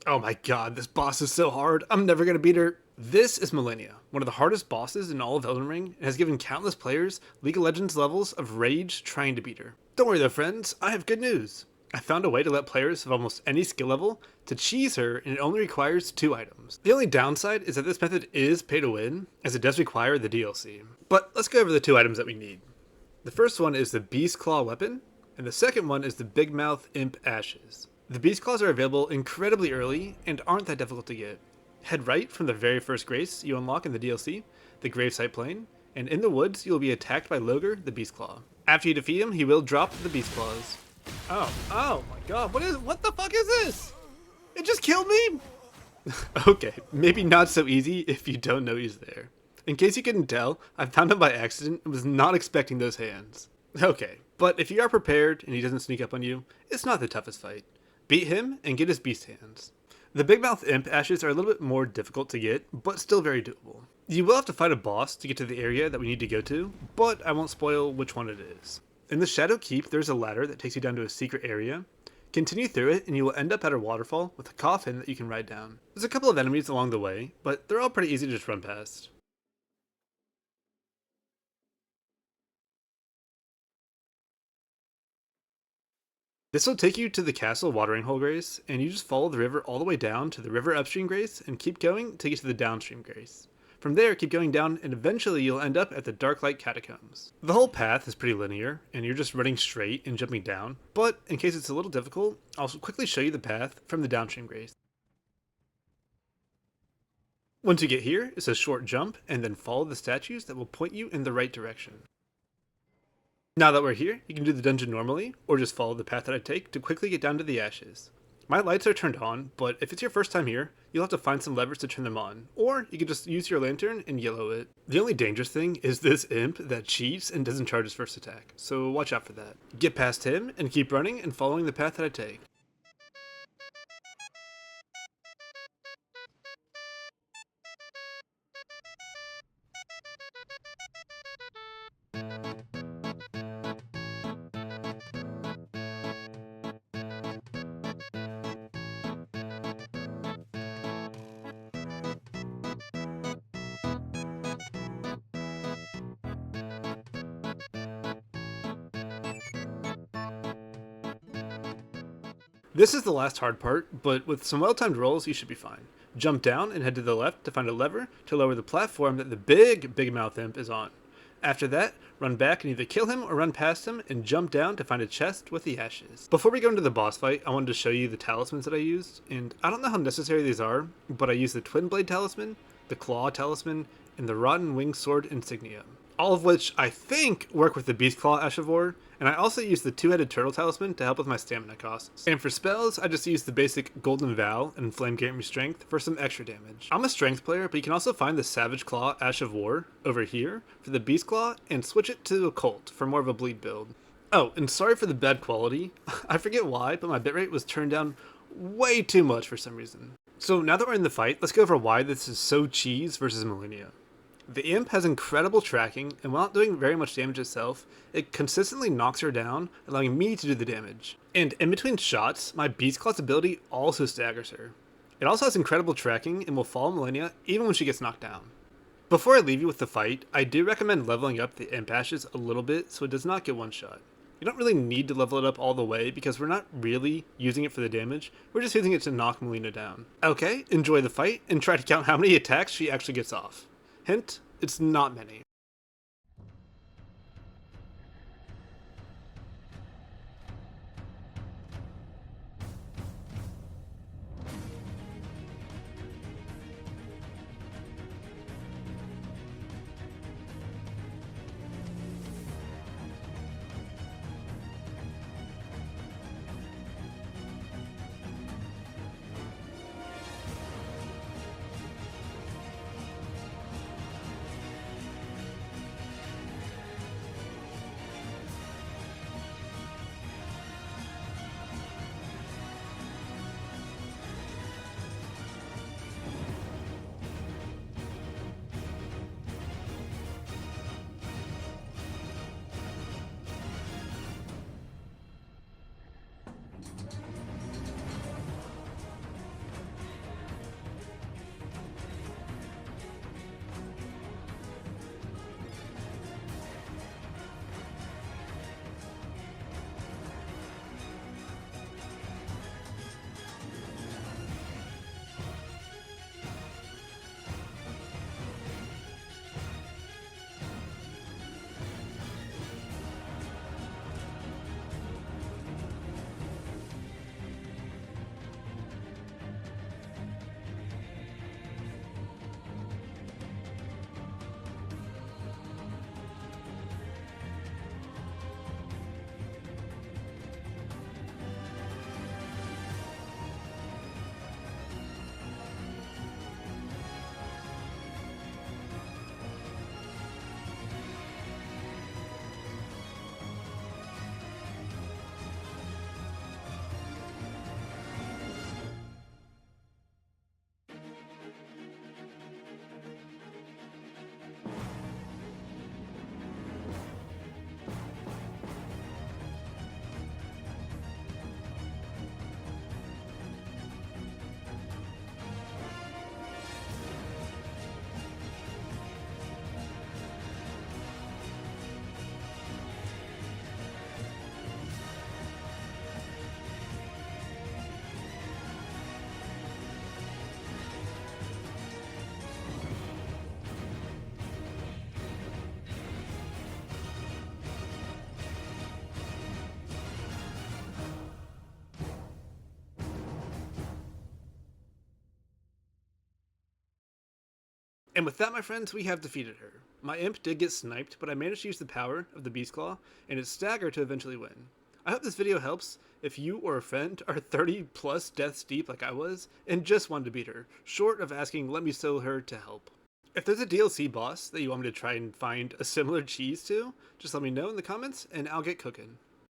Oh my god, this boss is so hard. I'm never gonna beat her. This is Malenia, one of the hardest bosses in all of Elden Ring, and has given countless players League of Legends levels of rage trying to beat her. Don't worry though, friends, I have good news. I found a way to let players of almost any skill level to cheese her, and it only requires 2 items. The only downside is that this method is pay to win, as it does require the DLC. But let's go over the 2 items that we need. The first one is the Beastclaw weapon, and the second one is the Big Mouth Imp Ashes. The Beastclaws are available incredibly early and aren't that difficult to get. Head right from the very first grace you unlock in the DLC, the Gravesite Plain, and in the woods you will be attacked by Loger, the Beastclaw. After you defeat him, he will drop the Beastclaws. Oh my god, what the fuck is this? It just killed me? Okay, maybe not so easy if you don't know he's there. In case you couldn't tell, I found him by accident and was not expecting those hands. Okay, but if you are prepared and he doesn't sneak up on you, it's not the toughest fight. Beat him and get his beast hands. The Big Mouth Imp Ashes are a little bit more difficult to get, but still very doable. You will have to fight a boss to get to the area that we need to go to, but I won't spoil which one it is. In the Shadow Keep, there's a ladder that takes you down to a secret area. Continue through it and you will end up at a waterfall with a coffin that you can ride down. There's a couple of enemies along the way, but they're all pretty easy to just run past. This will take you to the castle watering hole grace, and you just follow the river all the way down to the river upstream grace and keep going to get to the downstream grace. From there, keep going down, and eventually you'll end up at the Darklight Catacombs. The whole path is pretty linear, and you're just running straight and jumping down, but in case it's a little difficult, I'll quickly show you the path from the downstream grace. Once you get here, it's a short jump, and then follow the statues that will point you in the right direction. Now that we're here, you can do the dungeon normally, or just follow the path that I take to quickly get down to the ashes. My lights are turned on, but if it's your first time here, you'll have to find some levers to turn them on, or you can just use your lantern and yellow it. The only dangerous thing is this imp that cheats and doesn't charge his first attack, so watch out for that. Get past him, and keep running and following the path that I take. This is the last hard part, but with some well-timed rolls, you should be fine. Jump down and head to the left to find a lever to lower the platform that the Big Mouth Imp is on. After that, run back and either kill him or run past him and jump down to find a chest with the ashes. Before we go into the boss fight, I wanted to show you the talismans that I used, and I don't know how necessary these are, but I used the Twin Blade Talisman, the Claw Talisman, and the Rotten Wing Sword Insignia. All of which I think work with the Beastclaw Ash of War, and I also use the Two-Headed Turtle Talisman to help with my stamina costs. And for spells, I just use the basic Golden Vow and Flame Grant Me Strength for some extra damage. I'm a strength player, but you can also find the Savage Claw Ash of War over here for the Beastclaw and switch it to Occult for more of a bleed build. Oh, and sorry for the bad quality. I forget why, but my bitrate was turned down way too much for some reason. So now that we're in the fight, let's go over why this is so cheese versus Malenia. The imp has incredible tracking, and while not doing very much damage itself, it consistently knocks her down, allowing me to do the damage. And in between shots, my Beastclaw's ability also staggers her. It also has incredible tracking and will follow Malenia even when she gets knocked down. Before I leave you with the fight, I do recommend leveling up the imp ashes a little bit so it does not get one shot. You don't really need to level it up all the way because we're not really using it for the damage, we're just using it to knock Malenia down. Okay, enjoy the fight and try to count how many attacks she actually gets off. Hint, it's not many. And with that, my friends, we have defeated her. My imp did get sniped, but I managed to use the power of the Beastclaw and its stagger to eventually win. I hope this video helps if you or a friend are 30 plus deaths deep like I was and just wanted to beat her, short of asking let me sell her to help. If there's a DLC boss that you want me to try and find a similar cheese to, just let me know in the comments and I'll get cooking.